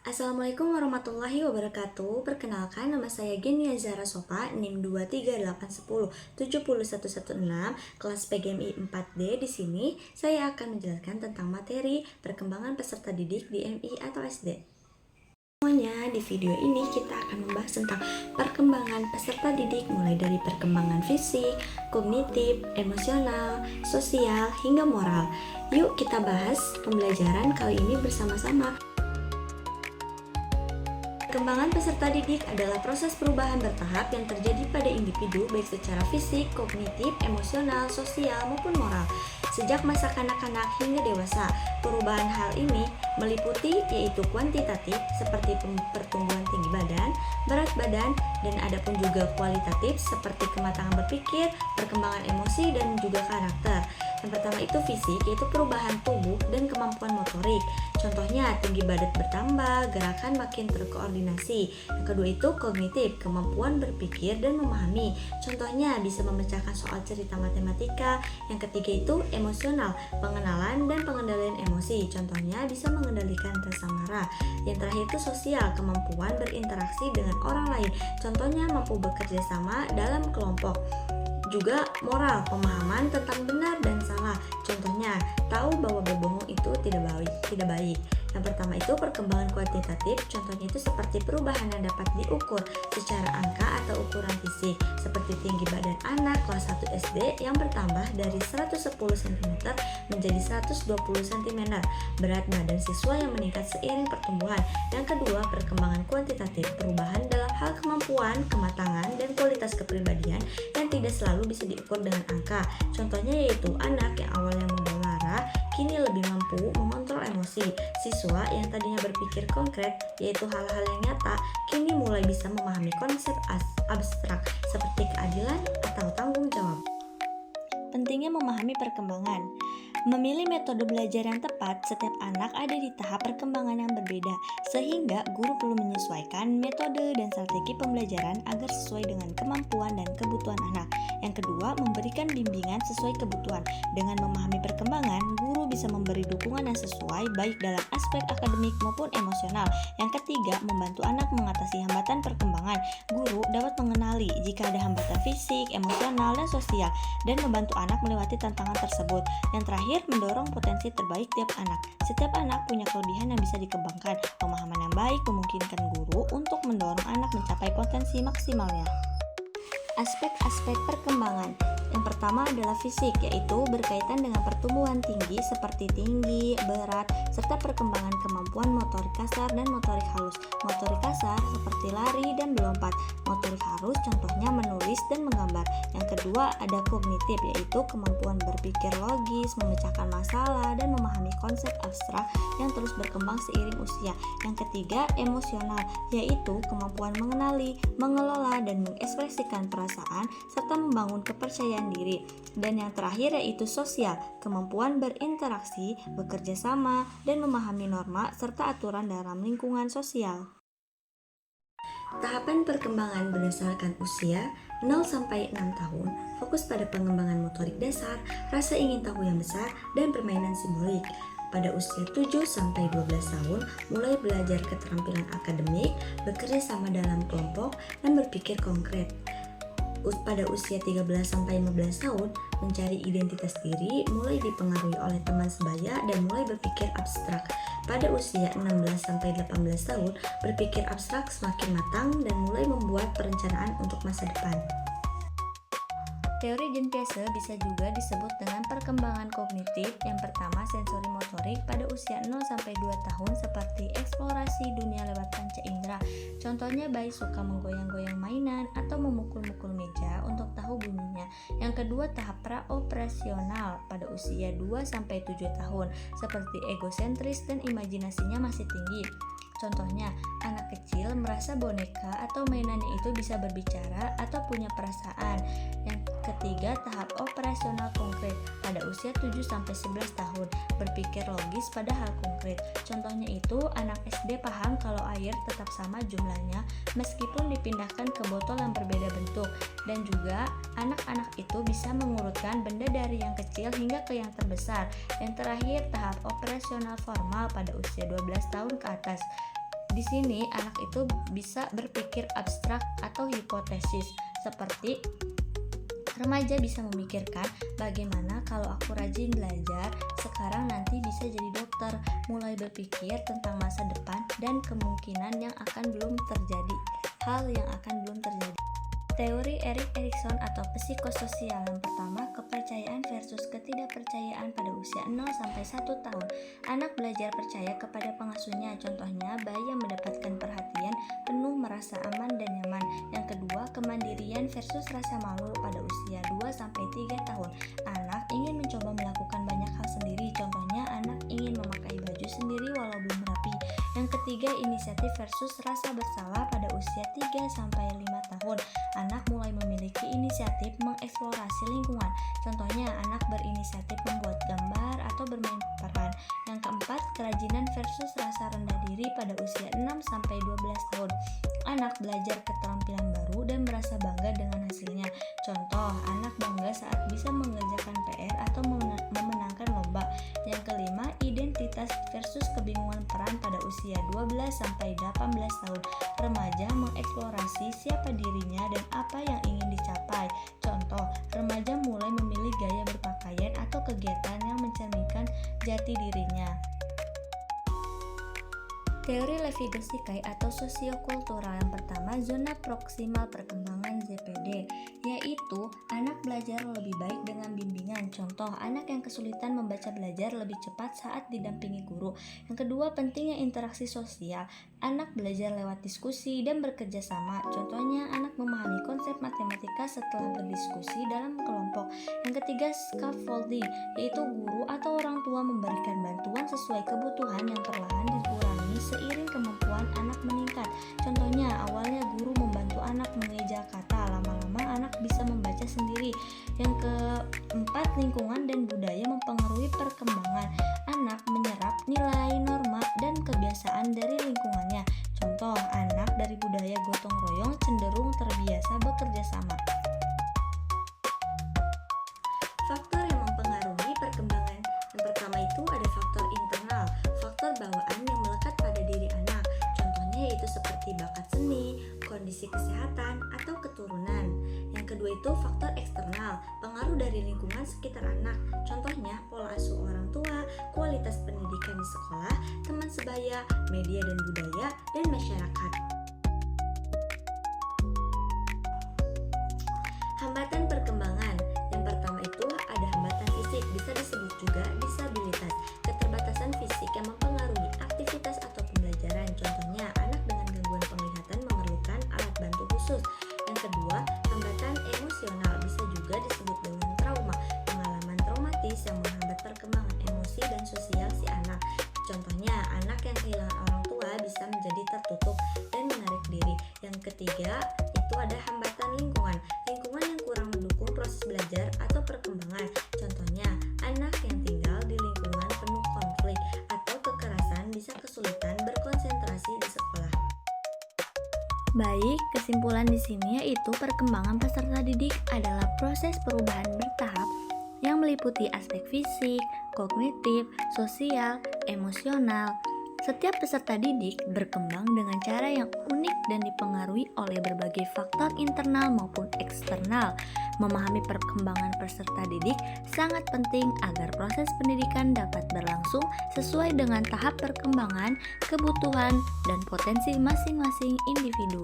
Assalamualaikum warahmatullahi wabarakatuh. Perkenalkan, nama saya Genia Zara Sopa, NIM 23810701116, kelas PGMI 4D. Di sini saya akan menjelaskan tentang materi perkembangan peserta didik di MI atau SD. Semuanya, di video ini kita akan membahas tentang perkembangan peserta didik mulai dari perkembangan fisik, kognitif, emosional, sosial, hingga moral. Yuk kita bahas pembelajaran kali ini bersama-sama. Perkembangan peserta didik adalah proses perubahan bertahap yang terjadi pada individu baik secara fisik, kognitif, emosional, sosial, maupun moral. Sejak masa kanak-kanak hingga dewasa, perubahan hal ini meliputi yaitu kuantitatif seperti pertumbuhan tinggi badan, berat badan, dan ada pun juga kualitatif seperti kematangan berpikir, perkembangan emosi, dan juga karakter. Yang pertama itu fisik, yaitu perubahan tubuh dan kemampuan motorik. Contohnya tinggi badan bertambah, gerakan makin terkoordinasi. Yang kedua itu kognitif, kemampuan berpikir dan memahami. Contohnya bisa memecahkan soal cerita matematika. Yang ketiga itu emosional, pengenalan dan pengendalian emosi. Contohnya bisa mengendalikan rasa marah. Yang terakhir itu sosial, kemampuan berinteraksi dengan orang lain. Contohnya mampu bekerja sama dalam kelompok. Juga moral, pemahaman tentang benar dan salah. Contohnya, tahu bahwa berbohong itu tidak baik. Yang pertama itu perkembangan kuantitatif. Contohnya itu seperti perubahan yang dapat diukur secara angka atau ukuran fisik, seperti tinggi badan anak kelas 1 SD yang bertambah dari 110 cm menjadi 120 cm, berat badan siswa yang meningkat seiring pertumbuhan. Yang kedua, perkembangan kuantitatif, perubahan dalam hal kemampuan, kematangan, dan kualitas kepribadian yang tidak selalu bisa diukur dengan angka. Contohnya yaitu anak yang awalnya mudah marah, kini lebih mampu mengontrol emosi. Siswa yang tadinya berpikir konkret, yaitu hal-hal yang nyata, kini mulai bisa memahami konsep abstrak seperti keadilan atau tanggung jawab. Pentingnya memahami perkembangan. Memilih metode belajar yang tepat, setiap anak ada di tahap perkembangan yang berbeda, sehingga guru perlu menyesuaikan metode dan strategi pembelajaran agar sesuai dengan kemampuan dan kebutuhan anak. Yang kedua, memberikan bimbingan sesuai kebutuhan. Dengan memahami perkembangan, guru bisa memberi dukungan yang sesuai baik dalam aspek akademik maupun emosional. Yang ketiga, membantu anak mengatasi hambatan perkembangan. Guru dapat mengenali jika ada hambatan fisik, emosional, dan sosial, dan membantu anak melewati tantangan tersebut. Yang terakhir, mendorong potensi terbaik tiap anak. Setiap anak punya kelebihan yang bisa dikembangkan. Pemahaman yang baik memungkinkan guru untuk mendorong anak mencapai potensi maksimalnya. Aspek-aspek perkembangan. Yang pertama adalah fisik, yaitu berkaitan dengan pertumbuhan tinggi seperti tinggi, berat, serta perkembangan kemampuan motorik kasar dan motorik halus. Motorik kasar seperti lari dan melompat. Motorik halus contohnya menulis dan menggambar. Yang kedua ada kognitif, yaitu kemampuan berpikir logis, memecahkan masalah, dan memahami konsep abstrak yang terus berkembang seiring usia. Yang ketiga emosional, yaitu kemampuan mengenali, mengelola, dan mengekspresikan perasaan serta membangun kepercayaan diri. Dan yang terakhir yaitu sosial, kemampuan berinteraksi, bekerja sama, dan memahami norma serta aturan dalam lingkungan sosial. Tahapan perkembangan berdasarkan usia 0-6 tahun, fokus pada pengembangan motorik dasar, rasa ingin tahu yang besar, dan permainan simbolik. Pada usia 7-12 tahun, mulai belajar keterampilan akademik, bekerja sama dalam kelompok, dan berpikir konkret. Pada usia 13-15 tahun, mencari identitas diri, mulai dipengaruhi oleh teman sebaya dan mulai berpikir abstrak. Pada usia 16-18 tahun, berpikir abstrak semakin matang dan mulai membuat perencanaan untuk masa depan. Teori Genpiese bisa juga disebut dengan perkembangan kognitif. Yang pertama, sensori motorik pada usia 0-2 tahun seperti eksplorasi dunia lewat panca indera. Contohnya bayi suka menggoyang-goyang mainan atau memukul-mukul meja untuk tahu bunyinya. Yang kedua, tahap praoperasional pada usia 2-7 tahun seperti egosentris dan imajinasinya masih tinggi. Contohnya, anak kecil merasa boneka atau mainannya itu bisa berbicara atau punya perasaan. Yang ketiga, tahap operasional konkret pada usia 7-11 tahun, berpikir logis pada hal konkret. Contohnya itu, anak SD paham kalau air tetap sama jumlahnya meskipun dipindahkan ke botol yang berbeda bentuk. Dan juga, anak-anak itu bisa mengurutkan benda dari yang kecil hingga ke yang terbesar. Yang terakhir, tahap operasional formal pada usia 12 tahun ke atas. Di sini anak itu bisa berpikir abstrak atau hipotesis, seperti remaja bisa memikirkan bagaimana kalau aku rajin belajar, sekarang nanti bisa jadi dokter, mulai berpikir tentang masa depan dan kemungkinan yang akan belum terjadi, hal yang akan belum terjadi. Teori Erik Erikson atau psikososial yang pertama, kepercayaan versus ketidakpercayaan pada usia 0-1 tahun. Anak belajar percaya kepada pengasuhnya, contohnya bayi yang mendapatkan perhatian penuh merasa aman dan nyaman. Yang kedua, kemandirian versus rasa malu pada usia 2-3 tahun. Anak ingin mencoba melakukan banyak hal sendiri, contohnya anak ingin memakai baju sendiri walau belum rapi. Yang ketiga, inisiatif versus rasa bersalah pada usia 3-5 tahun. Anak mulai memiliki inisiatif mengeksplorasi lingkungan. Contohnya, anak berinisiatif membuat gambar atau bermain peran. Yang keempat, kerajinan versus rasa rendah diri pada usia 6-12 tahun. Anak belajar keterampilan baru dan merasa bangga dengan hasilnya. Contoh, anak bangga saat bisa mengerjakan PR atau memenangkan lomba. Yang kelima, identitas versus kebingungan peran pada usia 12-18 tahun. Remaja mengeksplorasi siapa dirinya dan apa yang ingin dicapai. Contoh, remaja mulai memilih gaya berpakaian atau kegiatan yang mencerminkan jati dirinya. Teori Levi-Gorsky atau sosiokultural yang pertama, zona proksimal perkembangan ZPD, yaitu anak belajar lebih baik dengan bimbingan. Contoh, anak yang kesulitan membaca belajar lebih cepat saat didampingi guru. Yang kedua, pentingnya interaksi sosial. Anak belajar lewat diskusi dan bekerja sama. Contohnya, anak memahami konsep matematika setelah berdiskusi dalam kelompok. Yang ketiga, scaffolding, yaitu guru atau orang tua memberikan bantuan sesuai kebutuhan yang perlahan dikurangi seiring kemampuan anak meningkat. Contohnya, awalnya guru membantu anak mengeja kata, lama-lama anak bisa membaca sendiri. Yang keempat, lingkungan dan budaya mempengaruhi perkembangan. Anak menyerap nilai, norma, dan kebiasaan dari lingkungannya. Contoh, anak dari budaya gotong royong cenderung terbiasa bekerja sama. Faktor yang mempengaruhi perkembangan. Yang pertama itu ada faktor internal, faktor bawaan yang melekat pada diri anak. Contohnya yaitu seperti bakat seni, kondisi kesehatan, atau keturunan. Yang kedua itu faktor eksternal, pengaruh dari lingkungan sekitar anak. Contohnya pola asuh orang tua, kualitas pendidikan di sekolah, teman sebaya, media dan budaya, dan masyarakat. Hambatan perkembangan. Yang pertama itu ada hambatan fisik, bisa disebut juga disabilitas, keterbatasan fisik yang mempengaruhi aktivitas atau pembelajaran. Contohnya, anak dengan gangguan penglihatan memerlukan alat bantu khusus. Yang kedua, hambatan emosional, bisa juga disebut dengan trauma, pengalaman traumatis yang menghambat perkembangan emosi dan sosial si anak. Contohnya, anak yang kehilangan orang tua bisa menjadi tertutup dan menarik diri. Yang ketiga, itu ada hambatan lingkungan, lingkungan yang kurang mendukung proses belajar atau perkembangan. Contohnya, anak yang tinggal di lingkungan penuh konflik atau kekerasan bisa kesulitan berkonsentrasi di sekolah. Baik, kesimpulan di sini yaitu perkembangan peserta didik adalah proses perubahan bertahap yang meliputi aspek fisik, kognitif, sosial, emosional. Setiap peserta didik berkembang dengan cara yang unik dan dipengaruhi oleh berbagai faktor internal maupun eksternal. Memahami perkembangan peserta didik sangat penting agar proses pendidikan dapat berlangsung sesuai dengan tahap perkembangan, kebutuhan, dan potensi masing-masing individu.